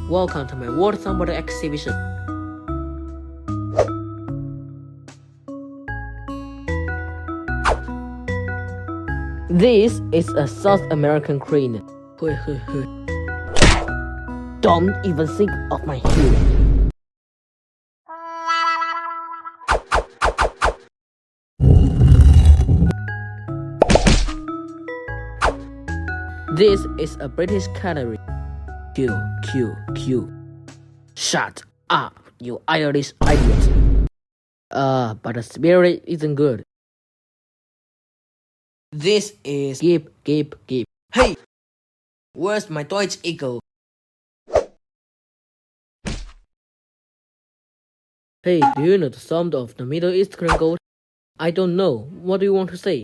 Welcome to my World Songbird exhibition. This is a South American crane. Don't even think of my heel. This is a British canary. Q. Shut up, you Irish idiot. But the spirit isn't good. This is Gip. Hey, where's my Deutsch eagle? Hey, do you know the sound of the Middle Eastern goat? I don't know. What do you want to say?